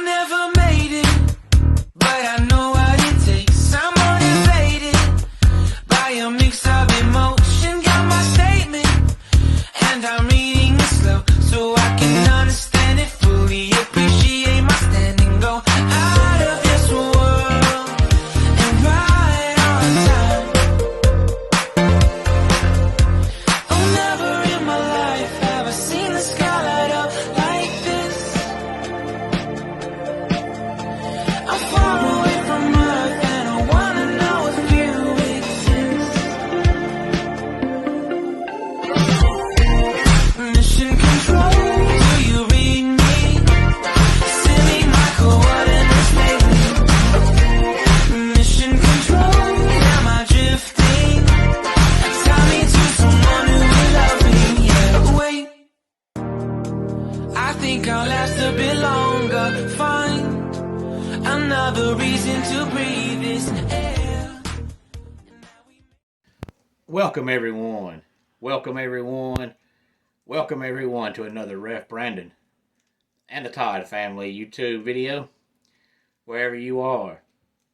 never made it, but I know what it takes. I'm motivated by a mix of emotion. Got my statement, and I'm reading it slow so I can understand it fully. Appreciate my standing, go out of this world and right on time. Oh, never in my life have I seen the sky light up like this. I'm far away from Earth and I wanna know if you exist. Mission control, do you read me? Send me my coordinates lately. Mission control, am I drifting? Tie me to someone who will love me, yeah. Wait, I think I'll last a bit longer. Find another reason to breathe this air. Welcome everyone. Welcome everyone. Welcome everyone to another Ref Brandon and the Todd Family YouTube video. Wherever you are,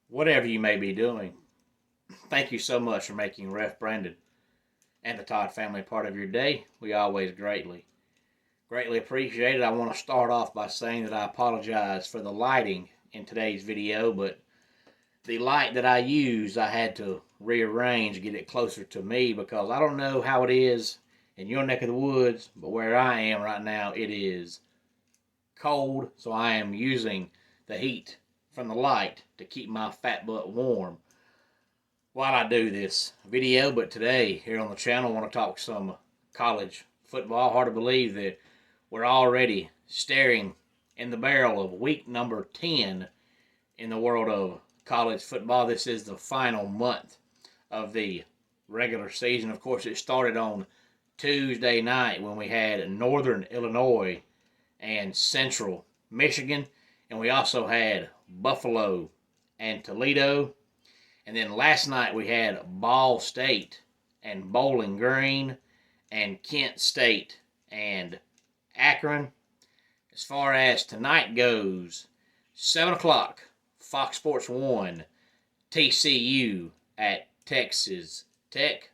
whatever you may be doing, thank you so much for making Ref Brandon and the Todd Family part of your day. We always greatly appreciate it. I want to start off by saying that I apologize for the lighting in today's video, but the light that I used, I had to rearrange, get it closer to me, because I don't know how it is in your neck of the woods, but where I am right now, it is cold, so I am using the heat from the light to keep my fat butt warm while I do this video. But today, here on the channel, I want to talk some college football. Hard to believe that we're already staring in the barrel of week number 10 in the world of college football. This is the final month of the regular season. Of course, it started on Tuesday night when we had Northern Illinois and Central Michigan, and we also had Buffalo and Toledo. And then last night we had Ball State and Bowling Green and Kent State and Akron. As far as tonight goes, 7 o'clock, Fox Sports 1, TCU at Texas Tech.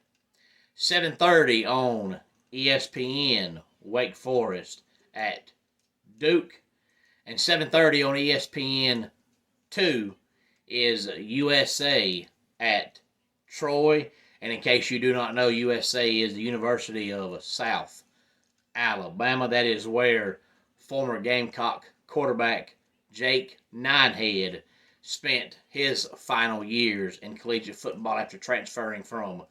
7:30 on ESPN, Wake Forest at Duke. And 7:30 on ESPN 2 is USA at Troy. And in case you do not know, USA is the University of South Alabama. That is where former Gamecock quarterback Jake Ninehead spent his final years in collegiate football after transferring from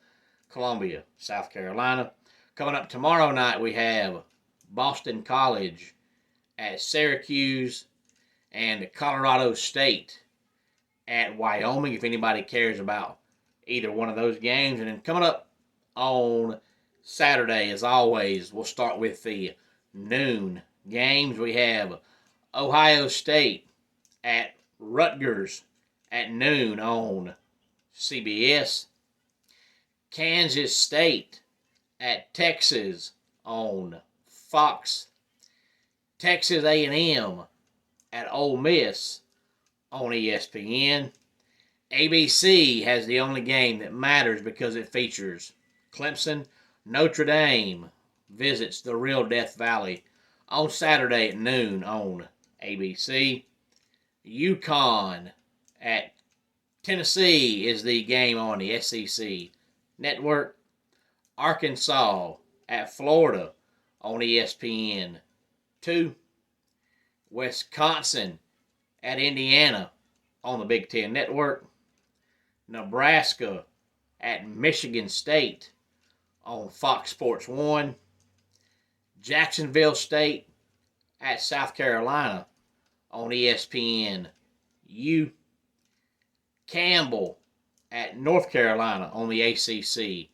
Columbia, South Carolina. Coming up tomorrow night, we have Boston College at Syracuse and Colorado State at Wyoming, if anybody cares about either one of those games. And then coming up on Saturday, as always, we'll start with the noon games. We have Ohio State at Rutgers at noon on CBS. Kansas State at Texas on Fox. Texas A&M at Ole Miss on ESPN. ABC has the only game that matters because it features Clemson. Notre Dame visits the real Death Valley on Saturday at noon on ABC. UConn at Tennessee is the game on the SEC Network. Arkansas at Florida on ESPN 2. Wisconsin at Indiana on the Big Ten Network. Nebraska at Michigan State on Fox Sports 1. Jacksonville State at South Carolina on ESPN U. Campbell at North Carolina on the ACC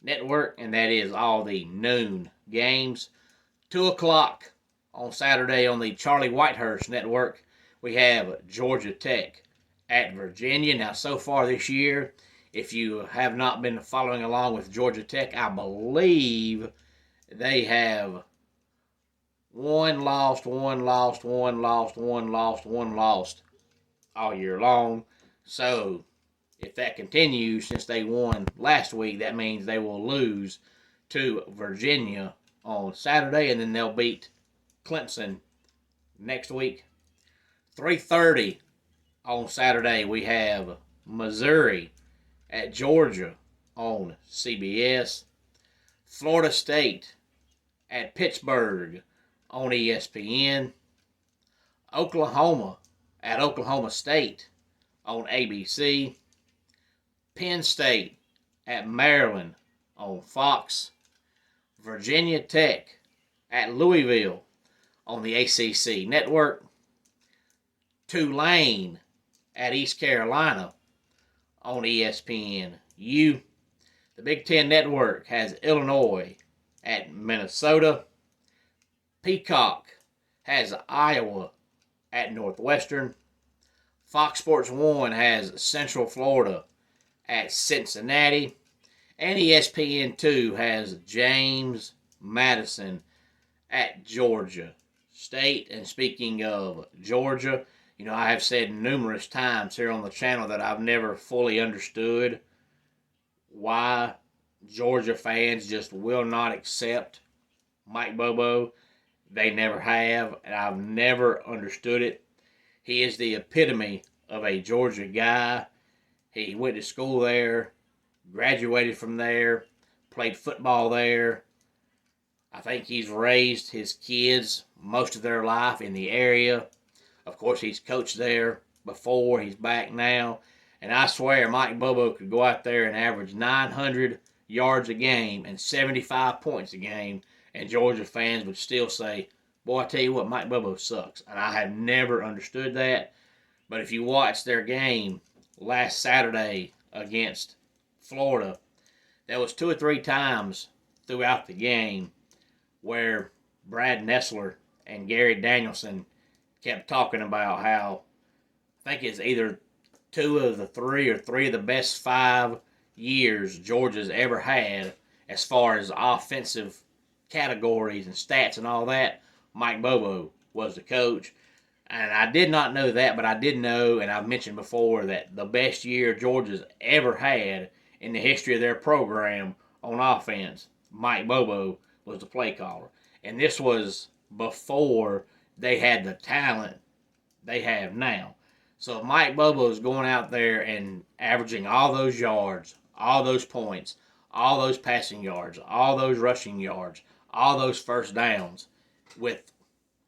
Network, and that is all the noon games. 2 o'clock on Saturday on the Charlie Whitehurst Network, we have Georgia Tech at Virginia. Now, so far this year, if you have not been following along with Georgia Tech, I believe they have one lost all year long. So if that continues, since they won last week, that means they will lose to Virginia on Saturday, and then they'll beat Clemson next week. 3:30 on Saturday, we have Missouri at Georgia on CBS. Florida State at Pittsburgh on ESPN. Oklahoma at Oklahoma State on ABC. Penn State at Maryland on Fox. Virginia Tech at Louisville on the ACC Network. Tulane at East Carolina on ESPN-U. The Big Ten Network has Illinois at Minnesota. Peacock has Iowa at Northwestern. Fox Sports 1 has Central Florida at Cincinnati. And ESPN2 has James Madison at Georgia State. And speaking of Georgia, I have said numerous times here on the channel that I've never fully understood why Georgia fans just will not accept Mike Bobo. They never have, and I've never understood it. He is the epitome of a Georgia guy. He went to school there, graduated from there, played football there. I think he's raised his kids most of their life in the area. Of course, he's coached there before. He's back now. And I swear Mike Bobo could go out there and average 900 yards a game and 75 points a game, and Georgia fans would still say, boy, I tell you what, Mike Bobo sucks. And I have never understood that. But if you watch their game last Saturday against Florida, there was 2 or 3 times throughout the game where Brad Nessler and Gary Danielson kept talking about how, I think it's either 2 of the 3 or 3 of the best 5 years Georgia's ever had as far as offensive categories and stats and all that, Mike Bobo was the coach. And I did not know that, but I did know, and I've mentioned before, that the best year Georgia's ever had in the history of their program on offense, Mike Bobo was the play caller. And this was before they had the talent they have now. So if Mike Bobo is going out there and averaging all those yards, all those points, all those passing yards, all those rushing yards, all those first downs with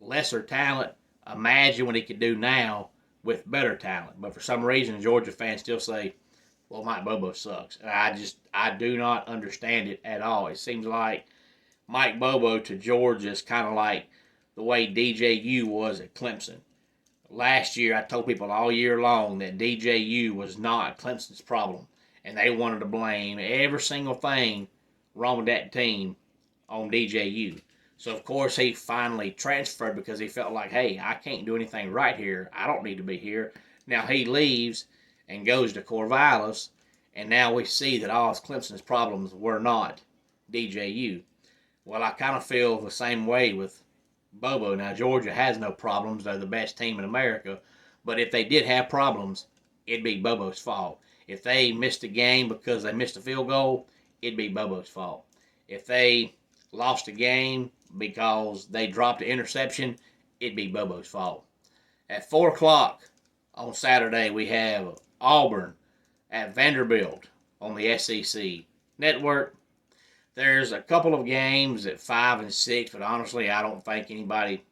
lesser talent, imagine what he could do now with better talent. But for some reason, Georgia fans still say, well, Mike Bobo sucks. And I do not understand it at all. It seems like Mike Bobo to Georgia is kind of like the way DJU was at Clemson. Last year, I told people all year long that DJU was not Clemson's problem, and they wanted to blame every single thing wrong with that team on DJU. So, of course, he finally transferred because he felt like, hey, I can't do anything right here. I don't need to be here. Now he leaves and goes to Corvallis, and now we see that all of Clemson's problems were not DJU. Well, I kind of feel the same way with Bobo. Now, Georgia has no problems. They're the best team in America. But if they did have problems, it'd be Bobo's fault. If they missed a game because they missed a field goal, it'd be Bobo's fault. If they lost a game because they dropped an interception, it'd be Bobo's fault. At 4 o'clock on Saturday, we have Auburn at Vanderbilt on the SEC Network. There's a couple of games at 5 and 6, but honestly, I don't think anybody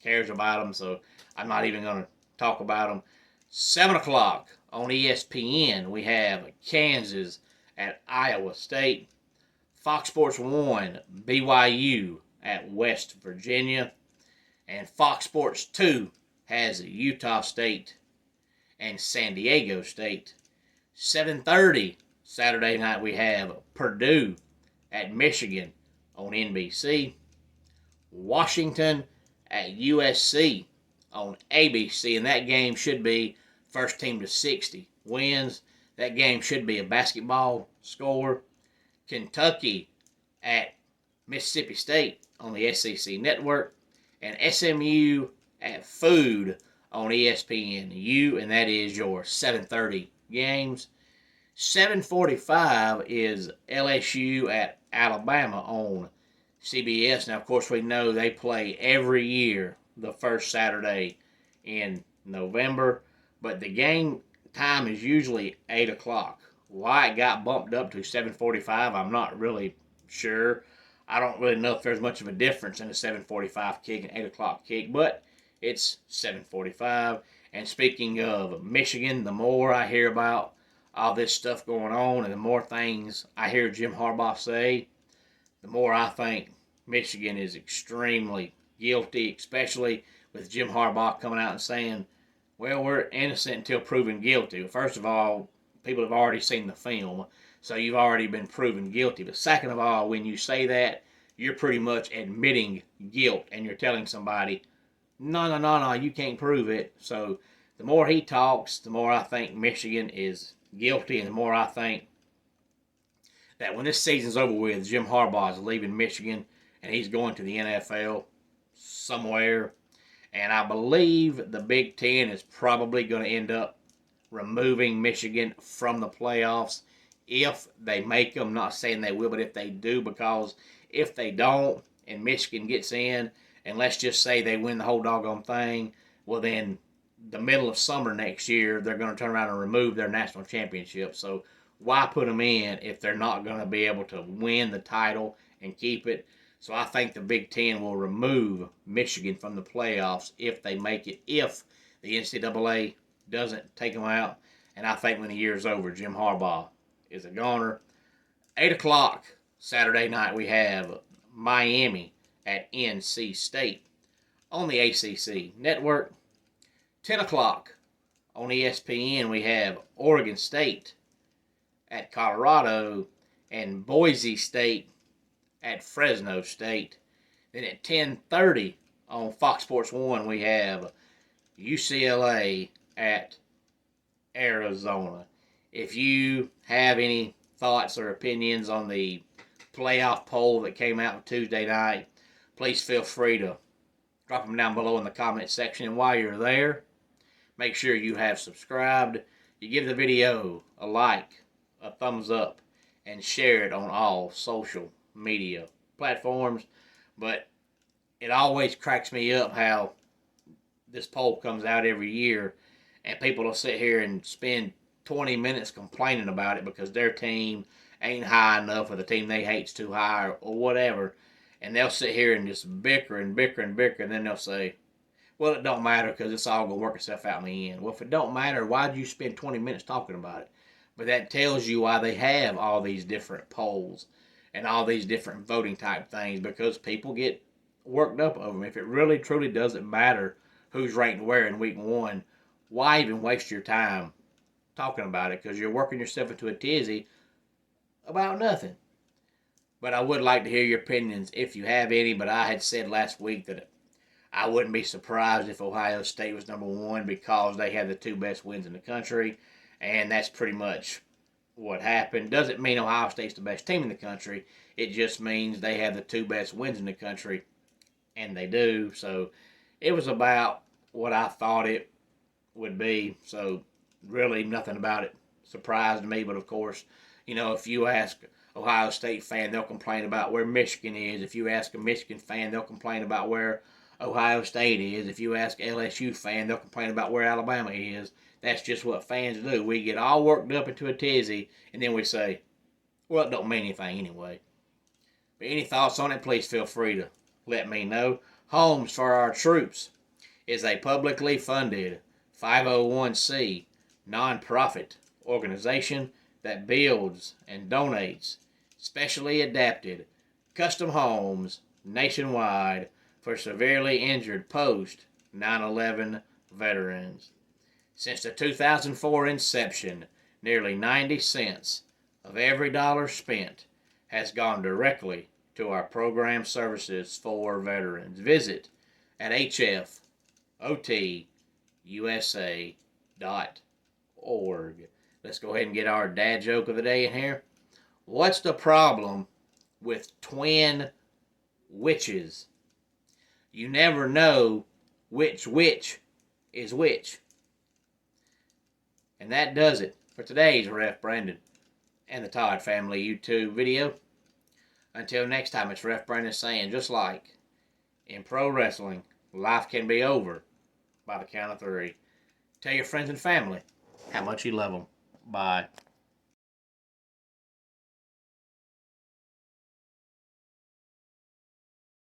cares about them, so I'm not even going to talk about them. 7 o'clock on ESPN, we have Kansas at Iowa State. Fox Sports 1, BYU at West Virginia. And Fox Sports 2 has Utah State and San Diego State. 7:30 Saturday night, we have Purdue at Michigan on NBC. Washington at USC on ABC, and that game should be first team to 60 wins. That game should be a basketball score. Kentucky at Mississippi State on the SEC Network. and SMU at Food on ESPN. And that is your 7:30 games. 7:45 is LSU at Alabama on CBS. Now, of course, we know they play every year the first Saturday in November, but the game time is usually 8 o'clock. Why it got bumped up to 7:45, I'm not really sure. I don't really know if there's much of a difference in a 7:45 kick and 8 o'clock kick, but it's 7:45. And speaking of Michigan, the more I hear about all this stuff going on and the more things I hear Jim Harbaugh say, the more I think Michigan is extremely guilty, especially with Jim Harbaugh coming out and saying, well, we're innocent until proven guilty. First of all, people have already seen the film, so you've already been proven guilty. But second of all, when you say that, you're pretty much admitting guilt, and you're telling somebody, no, you can't prove it. So the more he talks, the more I think Michigan is guilty, and the more I think that when this season's over with, Jim Harbaugh is leaving Michigan, and he's going to the NFL somewhere. And I believe the Big Ten is probably going to end up removing Michigan from the playoffs if they make them. Not saying they will, but if they do, because if they don't and Michigan gets in, and let's just say they win the whole doggone thing, well then the middle of summer next year, they're going to turn around and remove their national championship. So why put them in if they're not going to be able to win the title and keep it? So I think the Big Ten will remove Michigan from the playoffs if they make it, if the NCAA doesn't take them out. And I think when the year's over, Jim Harbaugh is a goner. 8 o'clock Saturday night, we have Miami at NC State on the ACC Network. 10 o'clock on ESPN, we have Oregon State at Colorado and Boise State at Fresno State. Then at 10:30 on Fox Sports 1, we have UCLA at Arizona. If you have any thoughts or opinions on the playoff poll that came out Tuesday night, please feel free to drop them down below in the comment section. And while you're there, make sure you have subscribed. You give the video a like, a thumbs up, and share it on all social media platforms. But it always cracks me up how this poll comes out every year and people will sit here and spend 20 minutes complaining about it because their team ain't high enough or the team they hate's too high or whatever. And they'll sit here and just bicker and then they'll say, well, it don't matter because it's all going to work itself out in the end. Well, if it don't matter, why'd you spend 20 minutes talking about it? But that tells you why they have all these different polls and all these different voting type things, because people get worked up over them. If it really truly doesn't matter who's ranked where in week one, why even waste your time talking about it? Because you're working yourself into a tizzy about nothing. But I would like to hear your opinions if you have any. But I had said last week that I wouldn't be surprised if Ohio State was number one because they had the two best wins in the country. And that's pretty much what happened. Doesn't mean Ohio State's the best team in the country. It just means they have the two best wins in the country. And they do. So it was about what I thought it would be. So really nothing about it surprised me. But of course, you know, if you ask Ohio State fan, they'll complain about where Michigan is. If you ask a Michigan fan, they'll complain about where Ohio State is. If you ask LSU fan, they'll complain about where Alabama is. That's just what fans do. We get all worked up into a tizzy, and then we say, well, it don't mean anything anyway. But any thoughts on it, please feel free to let me know. Homes for Our Troops is a publicly funded 501c nonprofit organization that builds and donates specially adapted custom homes nationwide for severely injured post 9/11 veterans. Since the 2004 inception, nearly 90 cents of every dollar spent has gone directly to our program services for veterans. Visit at hfotusa.org. Let's go ahead and get our dad joke of the day in here. What's the problem with twin witches? You never know which is which. And that does it for today's Ref Brandon and the Todd Family YouTube video. Until next time, it's Ref Brandon saying, just like in pro wrestling, life can be over by the count of 3. Tell your friends and family how much you love them. Bye.